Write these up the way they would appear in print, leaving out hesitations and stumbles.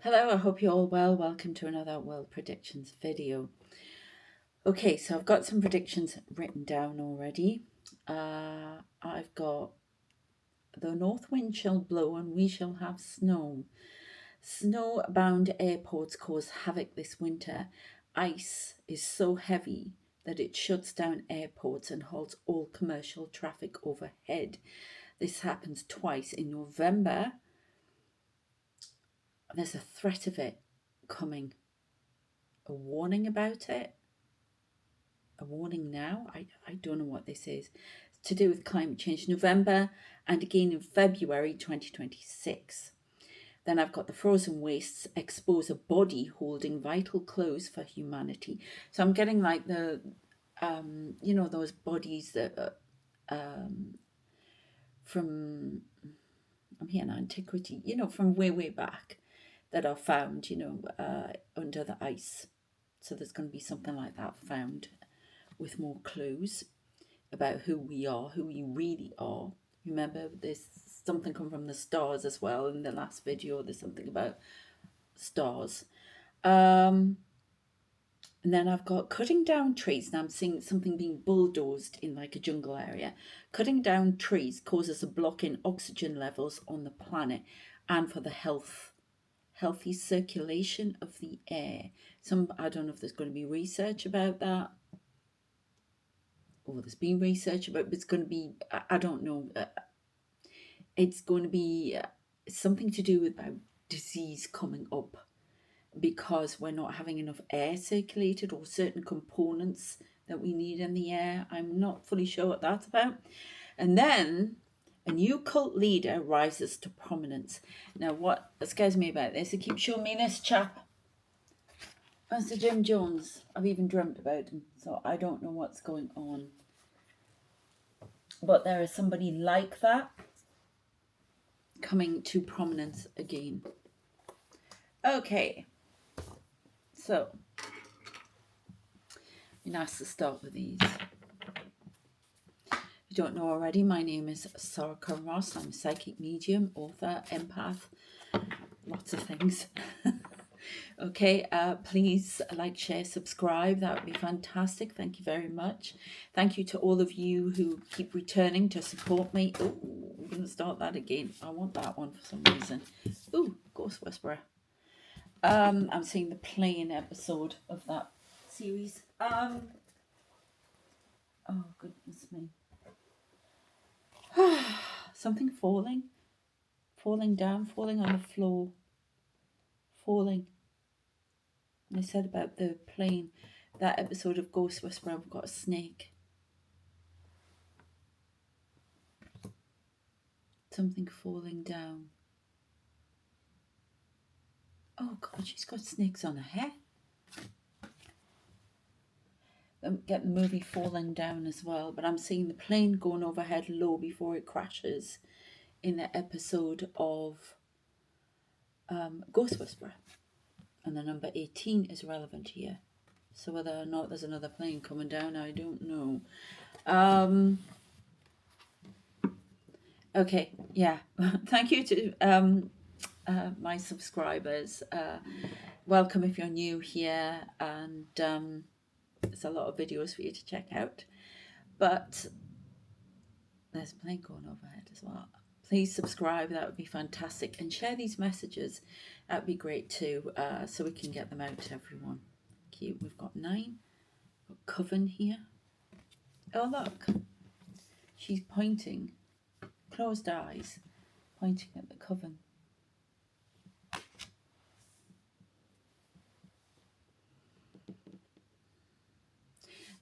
Hello, I hope you're all well. Welcome to another World Predictions video. Okay, so I've got some predictions written down already. I've got the north wind shall blow and we shall have snow. Snowbound airports cause havoc this winter. Ice is so heavy that it shuts down airports and halts all commercial traffic overhead. This happens twice in November. There's a threat of it coming. A warning about it. A warning now. I don't know what this is. It's to do with climate change. November and again in February 2026. Then I've got the frozen wastes expose a body holding vital clues for humanity. So I'm getting like the, those bodies that from, I'm hearing antiquity, from way back that are found, under the ice. So there's going to be something like that found with more clues about who we are, who we really are. Remember, there's something come from the stars as well. In the last video, there's something about stars. And then I've got cutting down trees. Now I'm seeing something being bulldozed in like a jungle area. Cutting down trees causes a block in oxygen levels on the planet and for the healthy circulation of the air. I don't know if there's going to be research about that. Or there's been research about, but it's going to be, I don't know. It's going to be something to do with about disease coming up because we're not having enough air circulated or certain components that we need in the air. I'm not fully sure what that's about. And then a new cult leader rises to prominence. Now, what scares me about this, they keep showing me this chap, Mr. Jim Jones. I've even dreamt about him, so I don't know what's going on. But there is somebody like that coming to prominence again. Okay, so I'm asked to start with these. If you don't know already, my name is Soraka Ross. I'm a psychic medium, author, empath, lots of things. Okay, please like, share, subscribe. That would be fantastic. Thank you very much. Thank you to all of you who keep returning to support me. Oh, we're going to start that again. I want that one for some reason. Ooh, Ghost Whisperer. I'm seeing the plane episode of that series. Oh, goodness me. Something falling down, falling on the floor, falling. And I said about the plane, that episode of Ghost Whisperer, I've got a snake. Something falling down. Oh God, she's got snakes on her head. Get the movie Falling Down as well, but I'm seeing the plane going overhead low before it crashes in the episode of Ghost Whisperer. And the number 18 is relevant here. So whether or not there's another plane coming down, I don't know. Okay, yeah. Thank you to my subscribers. Welcome if you're new here, and there's a lot of videos for you to check out. But there's a plane going overhead as well. Please subscribe, that would be fantastic. And share these messages, that would be great too, so we can get them out to everyone. Cute. We've got 9. We've got Coven here. Oh, look. She's pointing, closed eyes, pointing at the Coven.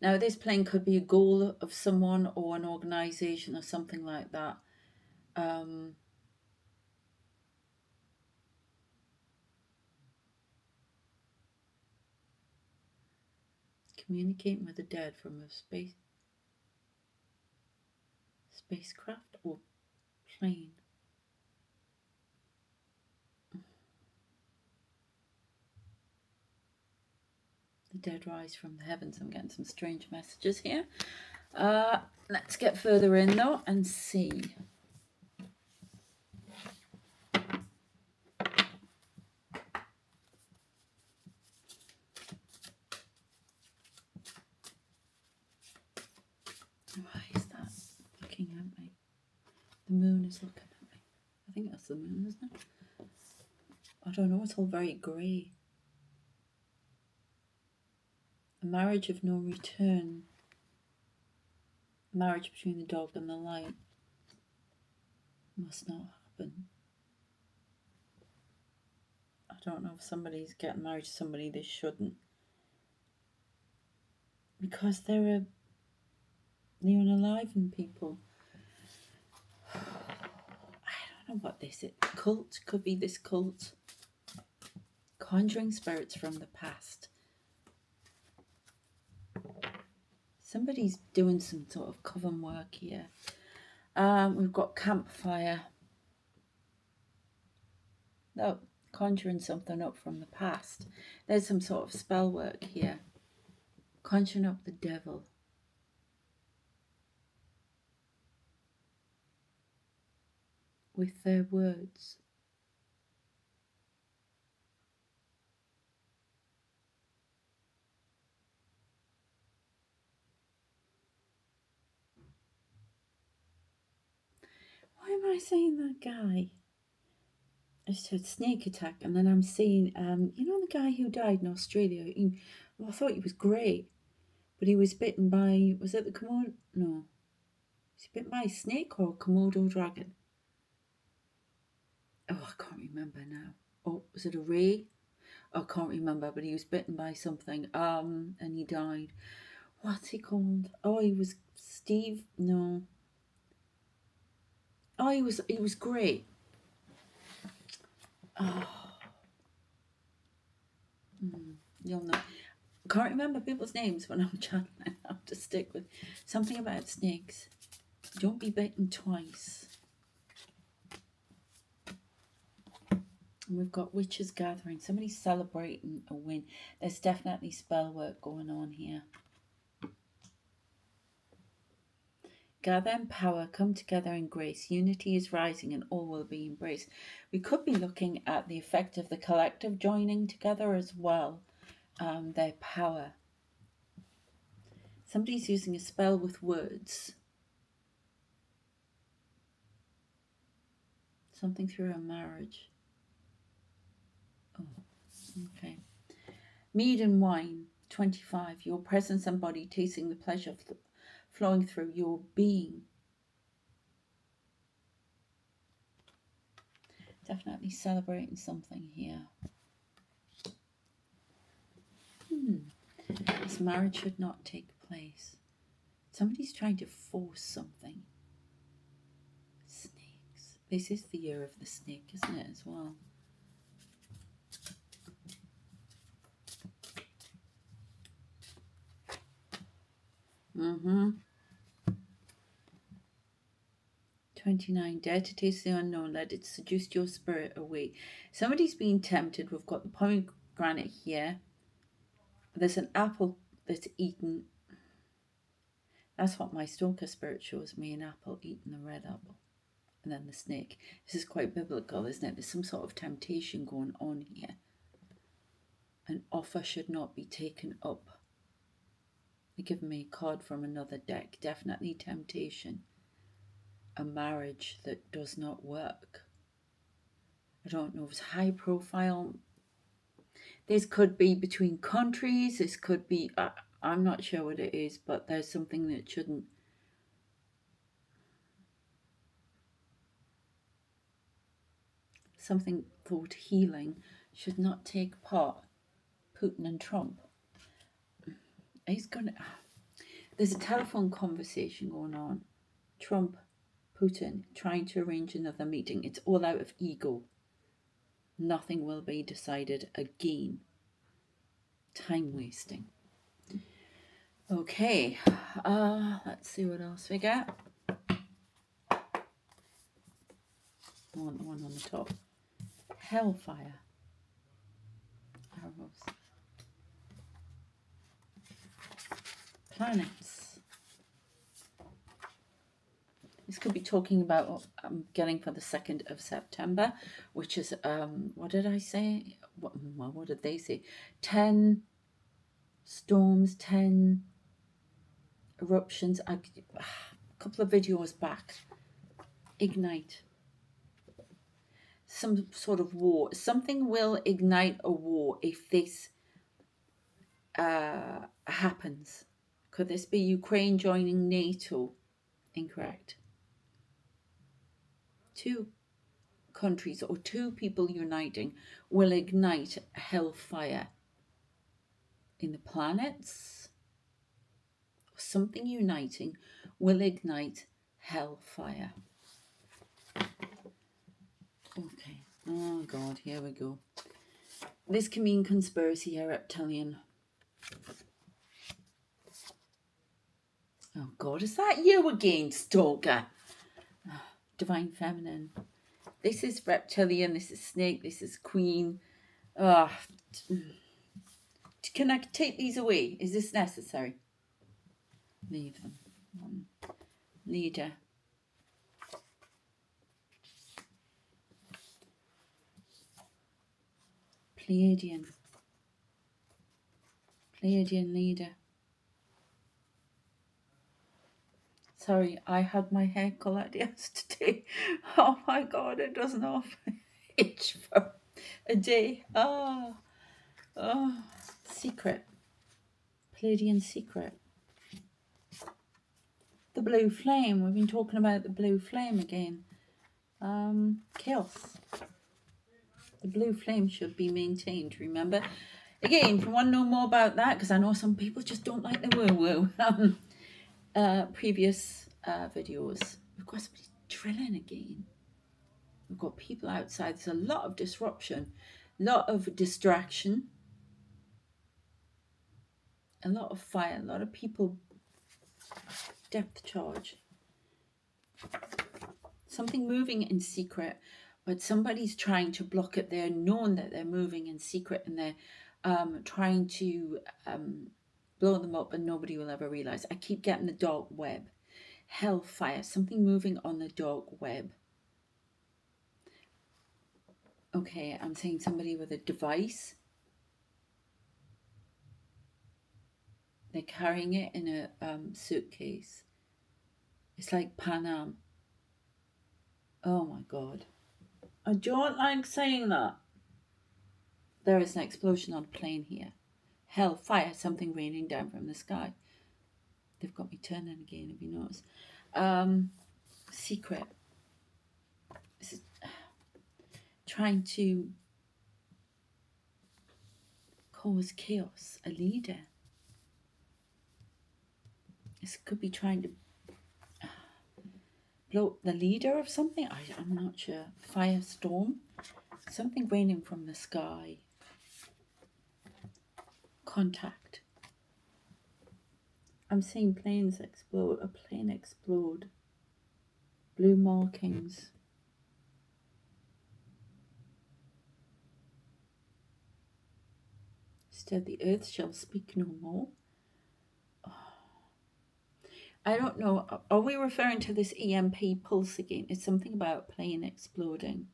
Now, this plane could be a goal of someone or an organisation or something like that. Communicating with the dead from a spacecraft or plane. The dead rise from the heavens. I'm getting some strange messages here. Let's get further in though and see. The moon is looking at me. I think that's the moon, isn't it? I don't know, it's all very grey. A marriage of no return. Marriage between the dog and the light. Must not happen. I don't know if somebody's getting married to somebody they shouldn't. Because they're unalive people. I don't know what this is. Cult? Could be this cult. Conjuring spirits from the past. Somebody's doing some sort of coven work here. We've got campfire. No, conjuring something up from the past. There's some sort of spell work here. Conjuring up the devil. With their words. Why am I saying that guy? I just heard snake attack, and then I'm seeing, you know, the guy who died in Australia. I thought he was great, but he was bitten by, was it the Komodo? No. Was he bitten by a snake or a Komodo dragon? Oh, I can't remember now. Oh, was it a ray? I can't remember, but he was bitten by something, and he died. What's he called? Oh, he was Steve? No. Oh, he was great. Oh. You'll know. I can't remember people's names when I'm channeling. I have to stick with something about snakes. Don't be bitten twice. And we've got witches gathering. Somebody's celebrating a win. There's definitely spell work going on here. Gather in power, come together in grace. Unity is rising and all will be embraced. We could be looking at the effect of the collective joining together as well. Their power. Somebody's using a spell with words. Something through a marriage. Oh, okay. Mead and wine, 25. Your presence and body tasting the pleasure flowing through your being. Definitely celebrating something here. This marriage should not take place. Somebody's trying to force something. Snakes. This is the year of the snake, isn't it, as well? Mm-hmm. 29. Dare to taste the unknown. Let it seduce your spirit away. Somebody's being tempted. We've got the pomegranate here. There's an apple that's eaten. That's what my stalker spirit shows me, an apple eating the red apple. And then the snake. This is quite biblical, isn't it? There's some sort of temptation going on here. An offer should not be taken up. They're giving me a card from another deck. Definitely temptation. A marriage that does not work. I don't know if it's high profile. This could be between countries. This could be, I'm not sure what it is, but there's something that shouldn't. Something thought healing should not take part. Putin and Trump. There's a telephone conversation going on. Trump, Putin, trying to arrange another meeting. It's all out of ego. Nothing will be decided again. Time wasting. Okay, let's see what else we got. I want the one on the top. Hellfire. Arrows. Planets. This could be talking about what I'm getting for the 2nd of September, which is, what did I say? What did they say? 10 storms, 10 eruptions. A couple of videos back, ignite some sort of war. Something will ignite a war if this happens. Could this be Ukraine joining NATO? Incorrect. 2 countries or 2 people uniting will ignite hellfire in the planets. Something uniting will ignite hellfire. Okay. Oh God, here we go. This can mean conspiracy or reptilian. Oh God, is that you again, stalker? Divine feminine. This is reptilian, this is snake, this is queen. Can I take these away? Is this necessary? Leave them. Leader. Pleiadian. Pleiadian leader. Sorry, I had my hair coloured yesterday. Oh my God, it doesn't off itch for a day. Oh, secret. Pleiadian secret. The blue flame. We've been talking about the blue flame again. Chaos. The blue flame should be maintained, remember? Again, if you want to know more about that, because I know some people just don't like the woo-woo, previous videos. We've got somebody drilling again. We've got people outside. There's a lot of disruption, a lot of distraction, a lot of fire, a lot of people. Depth charge. Something moving in secret, but somebody's trying to block it. They're known that they're moving in secret, and they're trying to blow them up, and nobody will ever realize. I keep getting the dark web. Hellfire. Something moving on the dark web. Okay, I'm saying somebody with a device. They're carrying it in a suitcase. It's like Pan Am. Oh my God. I don't like saying that. There is an explosion on a plane here. Hellfire, something raining down from the sky. They've got me turning again, if you notice. Secret. This is trying to cause chaos. A leader. This could be trying to blow the leader of something. I'm not sure. Firestorm. Something raining from the sky. Contact. I'm seeing planes explode. A plane explode. Blue markings. Instead, the earth shall speak no more. I don't know. Are we referring to this EMP pulse again? It's something about a plane exploding.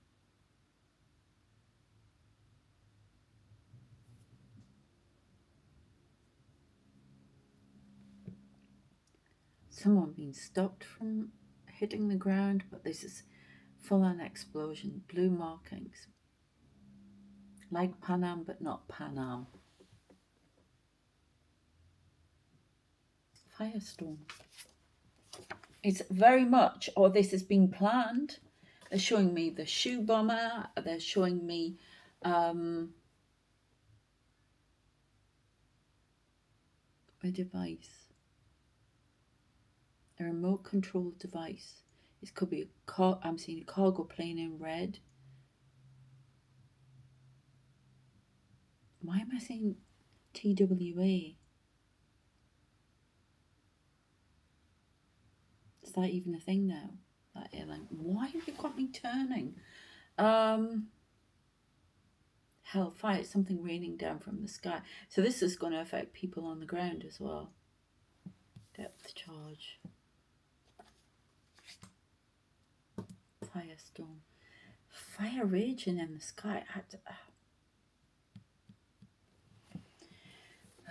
Someone being stopped from hitting the ground, but this is full-on explosion. Blue markings. Like Pan Am, but not Pan Am. Firestorm. It's very much, or this has been planned. They're showing me the shoe bomber. They're showing me a device. A remote control device. This could be a car. I'm seeing a cargo plane in red. Why am I saying TWA? Is that even a thing now? That airline. Why have you got me turning? Hellfire. Something raining down from the sky. So this is going to affect people on the ground as well. Depth charge. Firestorm. Fire raging in the sky.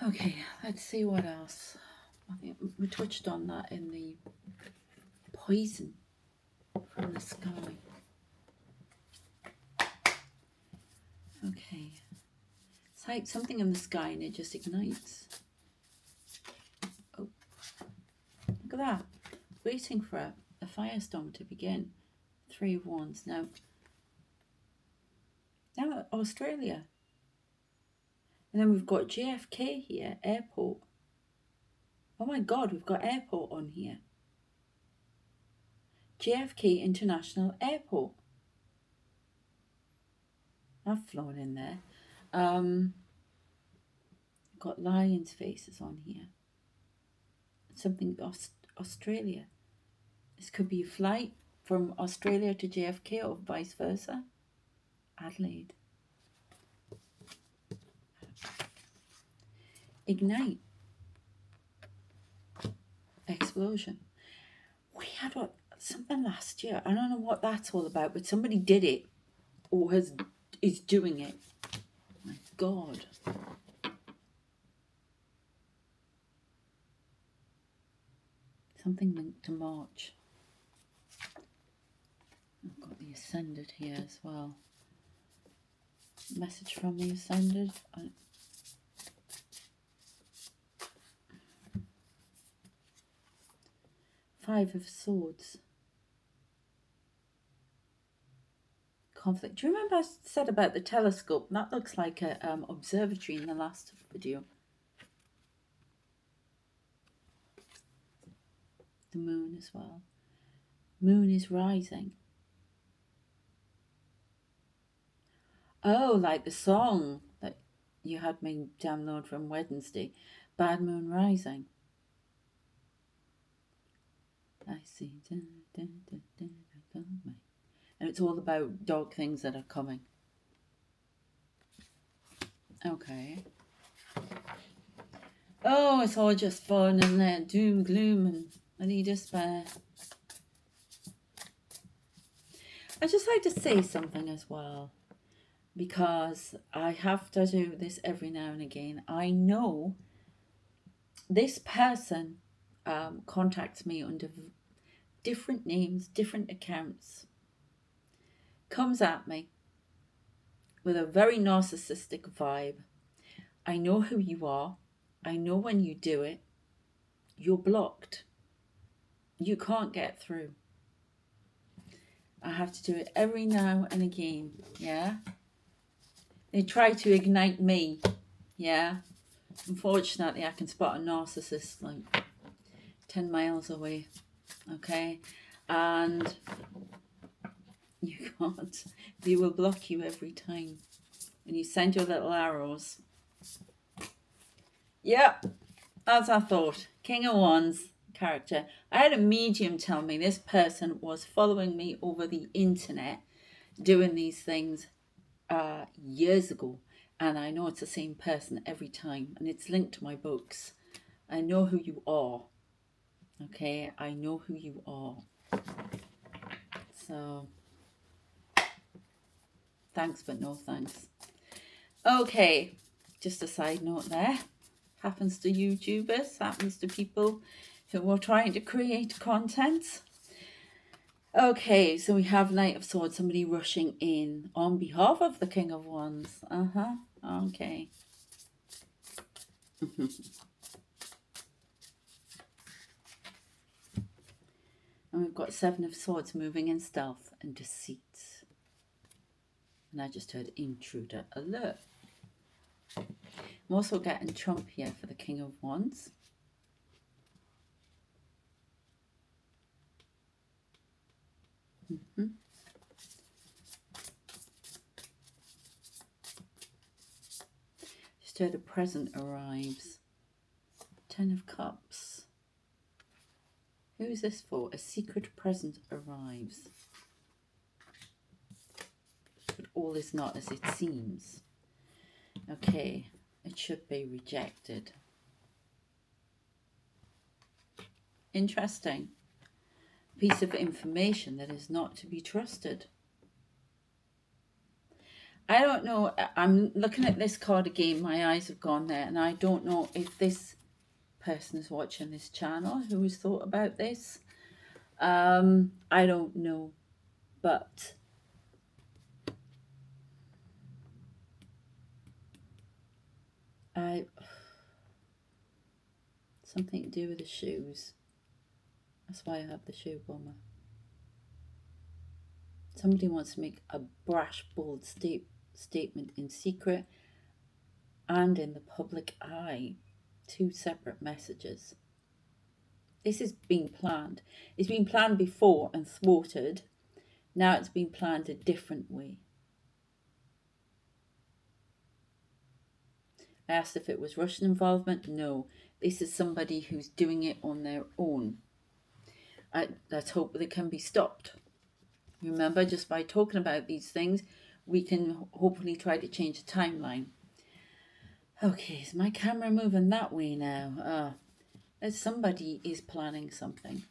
Okay, let's see what else. I think we touched on that in the poison from the sky. Okay. It's like something in the sky and it just ignites. Oh, look at that. Waiting for a firestorm to begin. 3 of Wands. Now Australia. And then we've got JFK here, airport. Oh my God, we've got airport on here. JFK International Airport. I've flown in there. Got lions' faces on here. Something Australia. This could be a flight from Australia to JFK or vice versa. Adelaide. Ignite. Explosion. We had something last year. I don't know what that's all about, but somebody did it or is doing it. My God. Something linked to March. I've got the Ascended here as well. Message from the Ascended. Five of Swords. Conflict. Do you remember I said about the telescope? That looks like an observatory in the last video. The moon as well. Moon is rising. Oh, like the song that you had me download from Wednesday. Bad Moon Rising. I see. And it's all about dog things that are coming. Okay. Oh, it's all just fun, isn't it? Doom, gloom, and any despair. I'd just like to say something as well, because I have to do this every now and again. I know this person contacts me under different names, different accounts, comes at me with a very narcissistic vibe. I know who you are. I know when you do it. You're blocked. You can't get through. I have to do it every now and again, yeah? They try to ignite me, yeah? Unfortunately, I can spot a narcissist like 10 miles away, okay? And you can't. They will block you every time. And you send your little arrows. Yep, as I thought. King of Wands character. I had a medium tell me this person was following me over the internet doing these things years ago, and I know it's the same person every time, and it's linked to my books. I know who you are. Okay, I know who you are. So thanks but no thanks. Okay, just a side note there. Happens to YouTubers, happens to people who are trying to create content. Okay, so we have Knight of Swords, somebody rushing in on behalf of the King of Wands. Okay. And we've got Seven of Swords moving in stealth and deceit. And I just heard intruder alert. I'm also getting Trump here for the King of Wands. Just heard a present arrives. 10 of Cups. Who is this for? A secret present arrives. But all is not as it seems. Okay, it should be rejected. Interesting. Piece of information that is not to be trusted. I don't know. I'm looking at this card again. My eyes have gone there, and I don't know if this person is watching this channel who has thought about this. I don't know. but something to do with the shoes. That's why I have the shoe bomber. Somebody wants to make a brash, bold statement in secret and in the public eye. 2 separate messages. This is being planned. It's been planned before and thwarted. Now it's been planned a different way. I asked if it was Russian involvement. No, this is somebody who's doing it on their own. Let's hope they can be stopped. Remember, just by talking about these things, we can hopefully try to change the timeline. Okay, is my camera moving that way now? Somebody is planning something.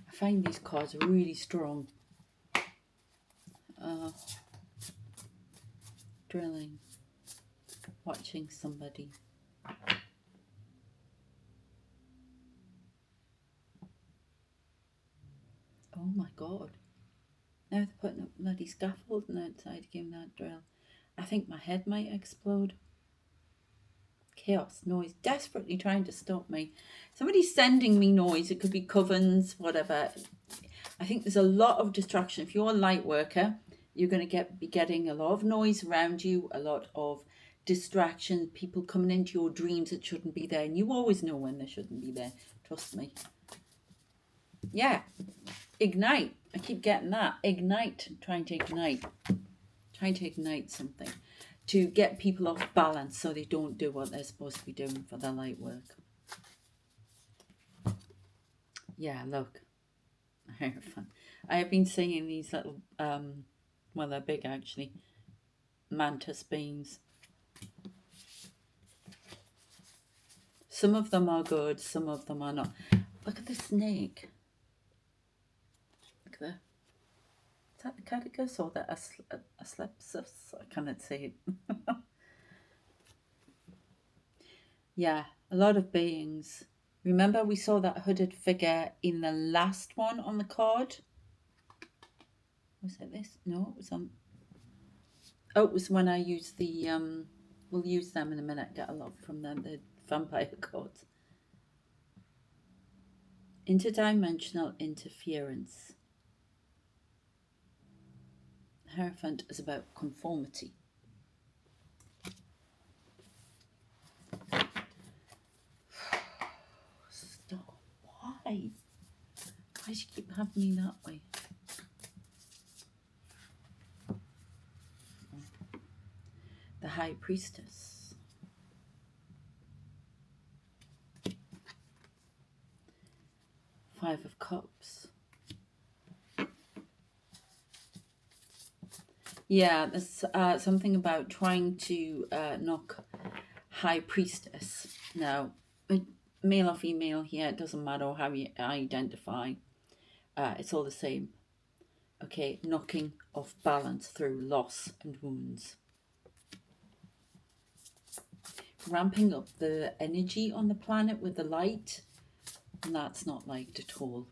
I find these cards really strong. Drilling. Watching somebody. Oh my God. Now they're putting up bloody scaffolding outside to give that drill. I think my head might explode. Chaos, noise, desperately trying to stop me. Somebody's sending me noise. It could be covens, whatever. I think there's a lot of distraction. If you're a light worker, you're going to be getting a lot of noise around you, a lot of distraction, people coming into your dreams that shouldn't be there. And you always know when they shouldn't be there. Trust me. Yeah. Ignite. I keep getting that. Ignite. Trying to ignite. Trying to ignite something. To get people off balance so they don't do what they're supposed to be doing for their light work. Yeah, look. Fun. I have been seeing these little, well, they're big actually, mantis beans. Some of them are good, some of them are not. Look at the snake. Look there. Is that the caticus or the asclepsis? I cannot say it. Yeah, a lot of beings. Remember we saw that hooded figure in the last one on the card? Was it this? No, it was on... Oh, it was when I used the... We'll use them in a minute, get a lot from them, the vampire cards. Interdimensional interference. Hierophant is about conformity. Stop. Why? Why do you keep having me that way? The High Priestess. Five of Cups. Yeah, there's something about trying to knock High Priestess. Now, male or female here, it doesn't matter how you identify. It's all the same. Okay, knocking off balance through loss and wounds. Ramping up the energy on the planet with the light. And that's not liked at all.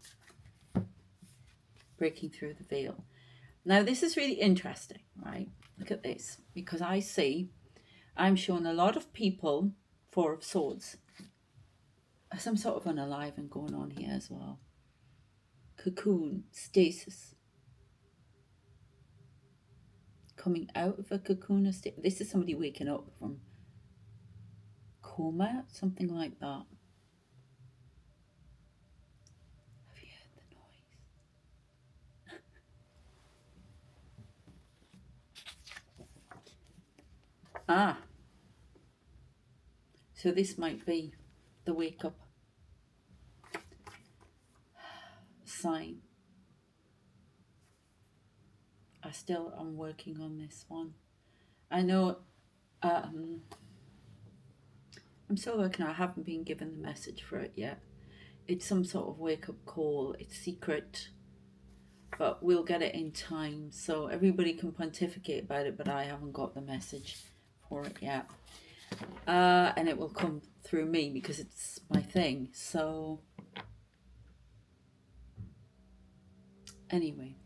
Breaking through the veil. Now, this is really interesting, right? Look at this. Because I'm showing a lot of people, Four of Swords. Some sort of unaliving going on here as well. Cocoon, stasis. Coming out of a cocoon of stasis. This is somebody waking up from coma, something like that. Have you heard the noise? So this might be the wake up sign. I still am working on this one. I know I'm still working. I haven't been given the message for it yet. It's some sort of wake up call. It's secret, but we'll get it in time. So everybody can pontificate about it, but I haven't got the message for it yet. and it will come through me because it's my thing. So anyway,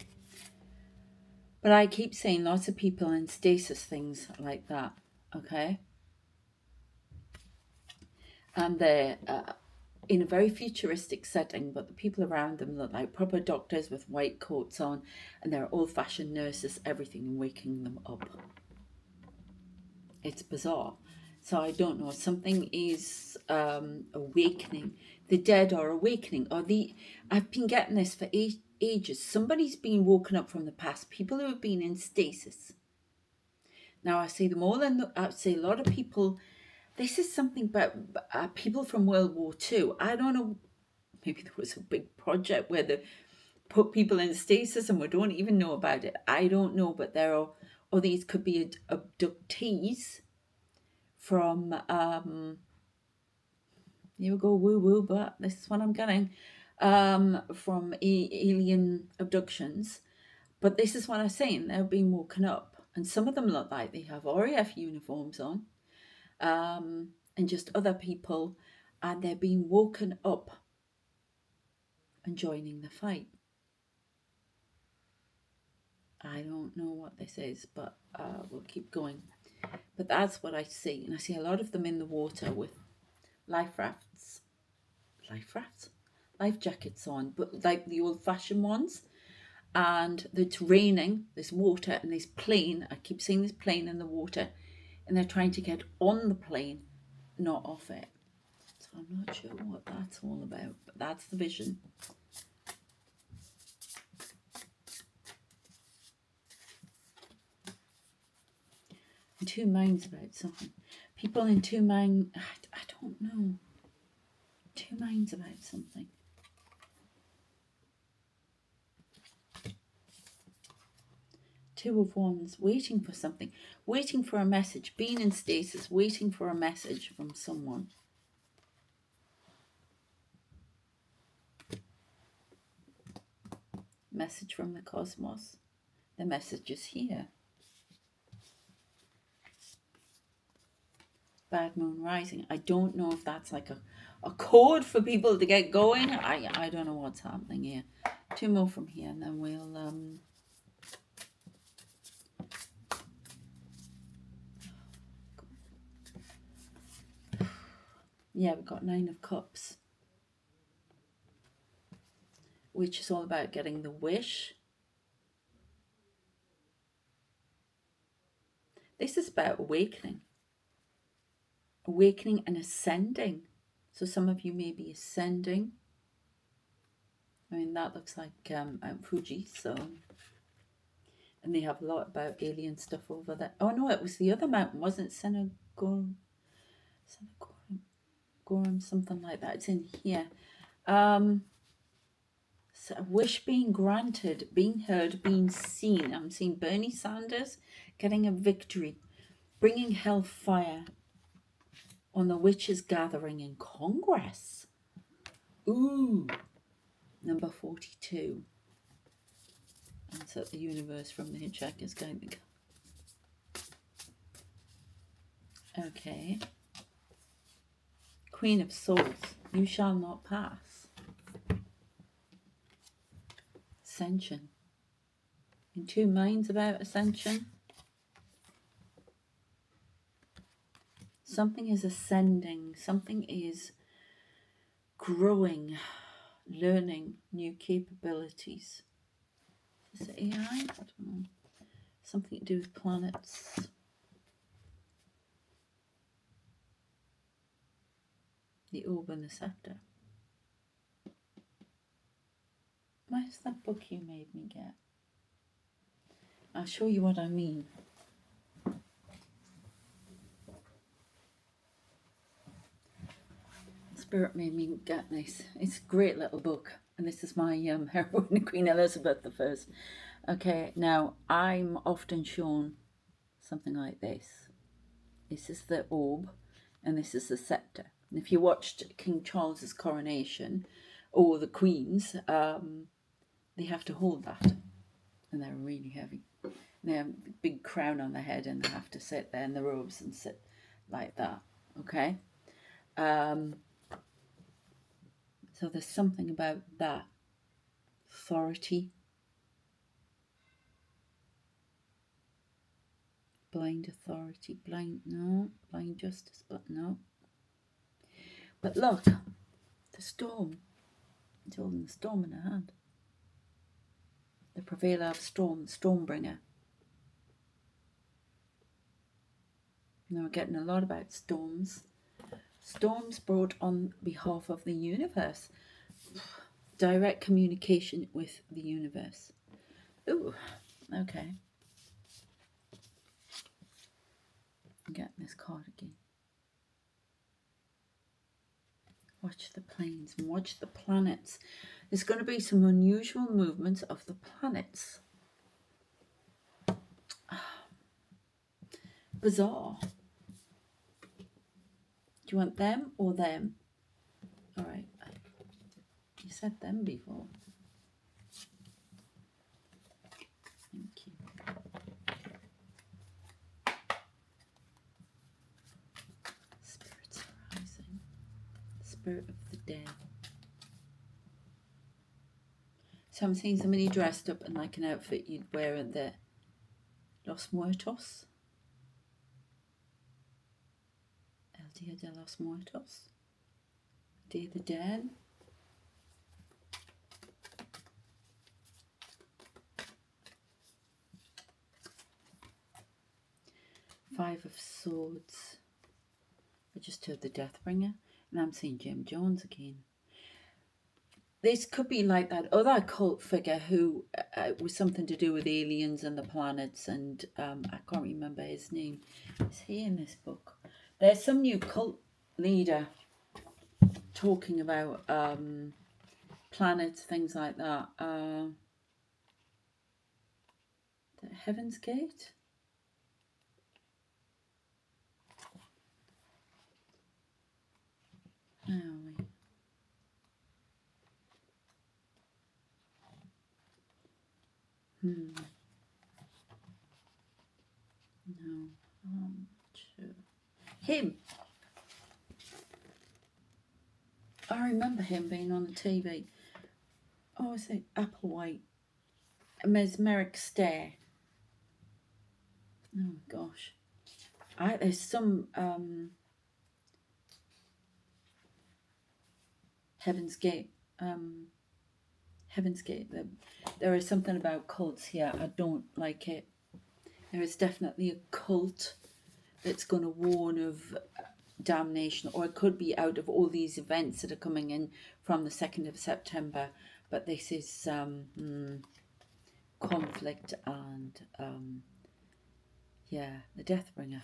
but I keep saying lots of people in stasis, things like that, okay, and they're in a very futuristic setting, but the people around them look like proper doctors with white coats on, and they're old-fashioned nurses, everything, waking them up. It's bizarre. So I don't know, something is awakening. The dead are awakening. I've been getting this for ages. Somebody's been woken up from the past. People who have been in stasis. Now I see them all, and I say a lot of people. This is something about people from World War II. I don't know. Maybe there was a big project where they put people in stasis and we don't even know about it. I don't know, but there are, or these could be abductees from here we go woo woo, but this is what I'm getting from alien abductions. But this is what I'm saying, they're being woken up, and some of them look like they have RAF uniforms on, and just other people, and they're being woken up and joining the fight. I don't know what this is, but we'll keep going. But that's what I see, and I see a lot of them in the water with life jackets on, but like the old-fashioned ones. And it's raining, there's water, and this plane, I keep seeing this plane in the water, and they're trying to get on the plane, not off it. So I'm not sure what that's all about, but that's the vision. In two minds about something. People in two minds, I don't know. Two minds about something. Two of Wands, waiting for something, waiting for a message, being in stasis, waiting for a message from someone. Message from the cosmos. The message is here. Bad moon rising. I don't know if that's like a code for people to get going. I don't know what's happening here. Two more from here, and then we'll yeah, we've got 9 of Cups, which is all about getting the wish. This is about awakening and ascending. So some of you may be ascending. I mean, that looks like Mount Fuji, so, and they have a lot about alien stuff over there. Oh no, it was the other mountain, wasn't it? Senegorum, something like that. It's in here. So a wish being granted, being heard, being seen. I'm seeing Bernie Sanders getting a victory, bringing hellfire on the witches gathering in Congress. Ooh, number 42. That's at the universe from the Hitchhiker's Guide. Okay. Queen of Swords, you shall not pass. Ascension. In two minds about ascension. Something is ascending, something is growing, learning new capabilities. Is it AI? I don't know. Something to do with planets. The orb and the scepter. Where's that book you made me get? I'll show you what I mean. Spirit made me get this. It's a great little book. And this is my heroine, Queen Elizabeth I. Okay, now I'm often shown something like this. This is the orb and this is the scepter. And if you watched King Charles's coronation, or the Queen's, they have to hold that. And they're really heavy. They have a big crown on their head and they have to sit there in the robes and sit like that, okay? So there's something about that. Authority. Blind authority. Blind, no. Blind justice, but no. But look, the storm. It's holding the storm in her hand. The purveyor of storm, the stormbringer. Now we're getting a lot about storms. Storms brought on behalf of the universe. Direct communication with the universe. Ooh, okay. I'm getting this card again. Watch the planes and watch the planets. There's going to be some unusual movements of the planets. Bizarre. Do you want them or them? All right. You said them before. Thank you. Spirits arising. Spirit of the dead. So I'm seeing somebody dressed up in like an outfit you'd wear at the Los Muertos. El Dia de los Muertos. Day of the Dead. Five of Swords. I just heard the Deathbringer. And I'm seeing Jim Jones again. This could be like that other cult figure who was something to do with aliens and the planets, and I can't remember his name. Is he in this book? There's some new cult leader talking about planets, things like that. The Heaven's Gate? Where are we? No. Sure. Him. I remember him being on the TV. Oh, is it Applewhite? A mesmeric stare. Oh gosh. There's some Heaven's Gate. Heaven's Gate. There is something about cults here. I don't like it. There is definitely a cult that's going to warn of damnation, or it could be out of all these events that are coming in from the 2nd of September. But this is conflict and yeah, the Deathbringer.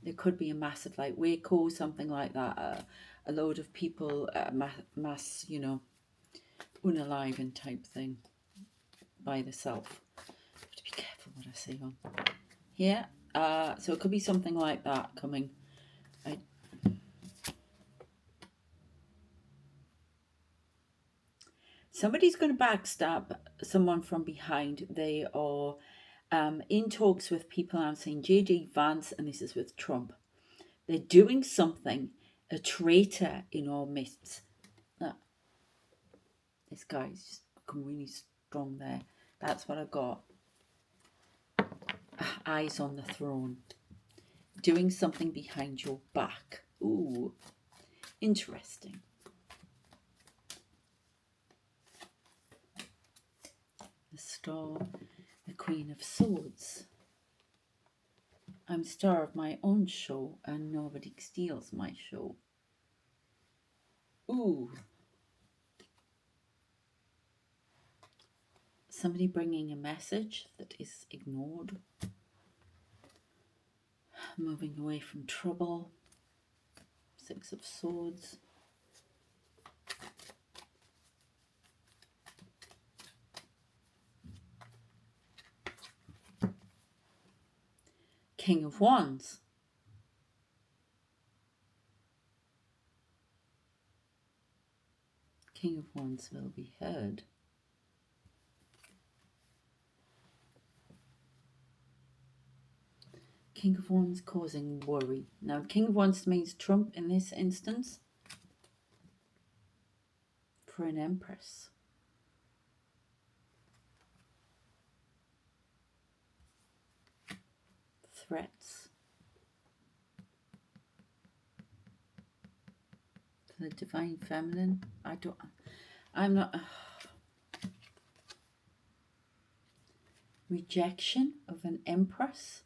There could be a massive like Waco, something like that. A load of people, mass, you know, unaliving type thing by the self. Have to be careful what I say on here. So it could be something like that coming. Somebody's going to backstab someone from behind. They are in talks with people. I'm saying J.D. Vance, and this is with Trump. They're doing something. A traitor in our midst. This guy's just become really strong there. That's what I got. Eyes on the throne. Doing something behind your back. Ooh, interesting. The Star, the Queen of Swords. I'm star of my own show and nobody steals my show. Ooh. Somebody bringing a message that is ignored. Moving away from trouble. Six of Swords. King of Wands. King of Wands will be heard. King of Wands causing worry. Now, King of Wands means Trump in this instance for an Empress. Threats. For the Divine Feminine. I'm not... Rejection of an Empress.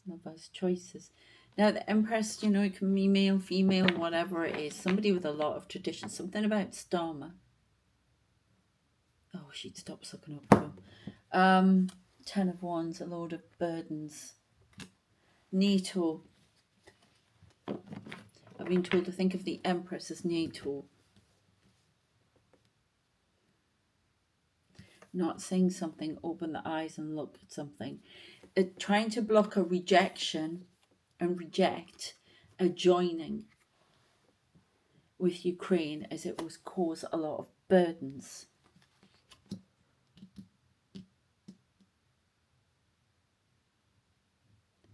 Lover's choices. Now, the Empress, you know, it can be male, female, whatever it is. Somebody with a lot of tradition. Something about Starmer. Oh, she'd stop sucking up though. 10 of Wands, a load of burdens. NATO. I've been told to think of the Empress as NATO. Not saying something, open the eyes and look at something. Trying to block a rejection and reject a joining with Ukraine, as it will cause a lot of burdens.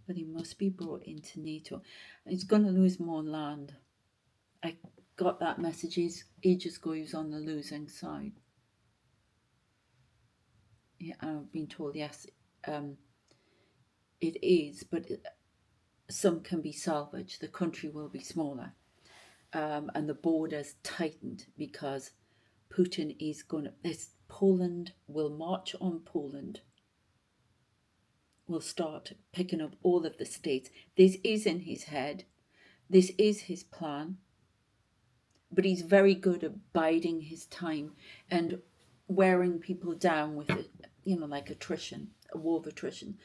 But he must be brought into NATO. He's going to lose more land. I got that message ages ago. He was on the losing side. Yeah, I've been told, yes, it is, but some can be salvaged. The country will be smaller. And the borders tightened because Putin is going to... Poland will march on Poland. Will start picking up all of the states. This is in his head. This is his plan. But he's very good at biding his time and wearing people down with it, you know, like attrition, a war of attrition.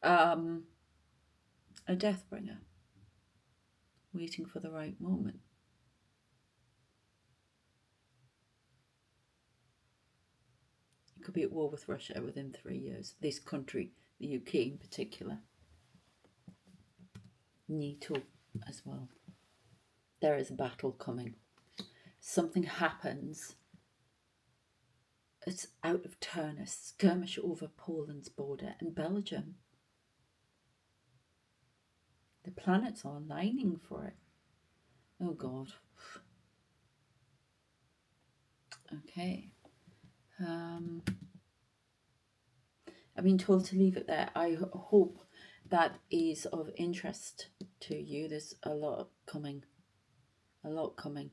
A death bringer. Waiting for the right moment. It could be at war with Russia within 3 years. This country, the UK in particular. NATO as well. There is a battle coming. Something happens. It's out of turn, a skirmish over Poland's border and Belgium. The planets are aligning for it. Oh God. Okay. I've been told to leave it there. I hope that is of interest to you. There's a lot coming. A lot coming.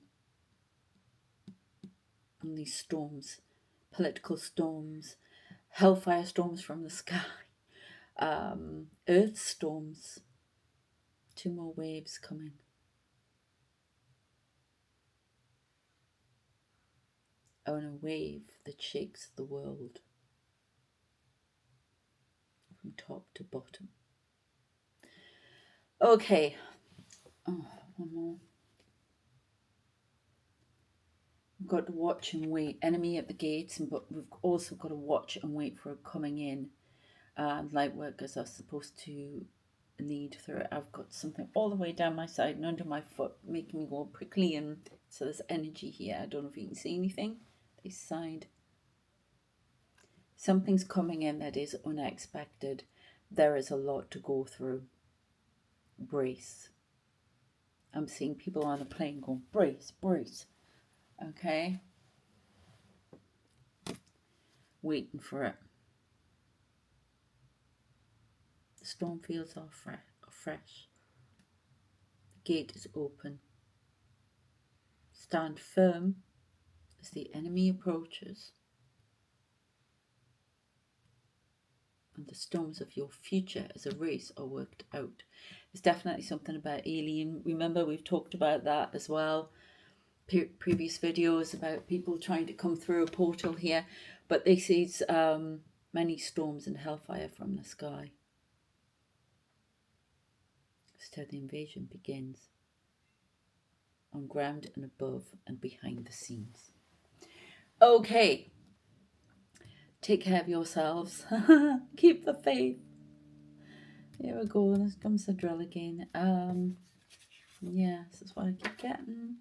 And these storms. Political storms. Hellfire storms from the sky. Earth storms. 2 more waves coming. On a wave that shakes the world. From top to bottom. Okay. Oh, one more. We've got to watch and wait. Enemy at the gates, but we've also got to watch and wait for it coming in. And light workers are supposed to lead through it. I've got something all the way down my side and under my foot, making me go prickly, and so there's energy here. I don't know if you can see anything. This side. Something's coming in that is unexpected. There is a lot to go through. Brace. I'm seeing people on a plane going, brace, brace. Okay. Waiting for it. The storm fields are fresh. The gate is open. Stand firm as the enemy approaches. And the storms of your future as a race are worked out. There's definitely something about alien. Remember, we've talked about that as well. Previous videos about people trying to come through a portal here. But this is many storms and hellfire from the sky. So the invasion begins. On ground and above and behind the scenes. Okay. Take care of yourselves. Keep the faith. Here we go. This comes the drill again. Yes, that's what I keep getting.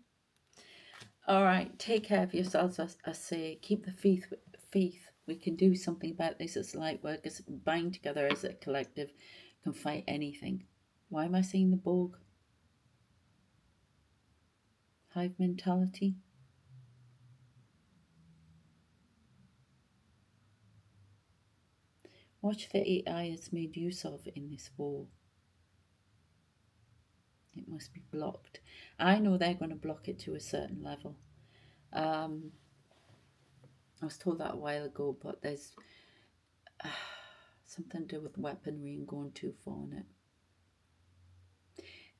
All right. Take care of yourselves. I say, keep the faith. We can do something about this as light workers, bind together as a collective, can fight anything. Why am I saying the Borg? Hive mentality. Watch the AI is made use of in this war. It must be blocked. I know they're going to block it to a certain level. I was told that a while ago, but there's something to do with weaponry and going too far on it.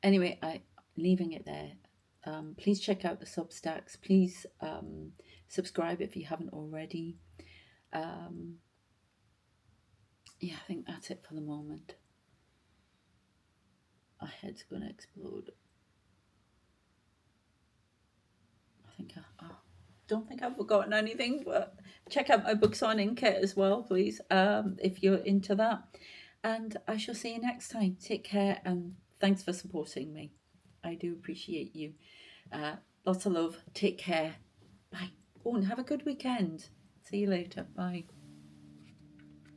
Anyway, I'm leaving it there. Please check out the Substacks. Please subscribe if you haven't already. Yeah, I think that's it for the moment. My head's going to explode. I don't think I've forgotten anything, but check out my books on INKITT as well, please, if you're into that. And I shall see you next time. Take care, and thanks for supporting me. I do appreciate you. Lots of love. Take care. Bye. Oh, and have a good weekend. See you later. Bye.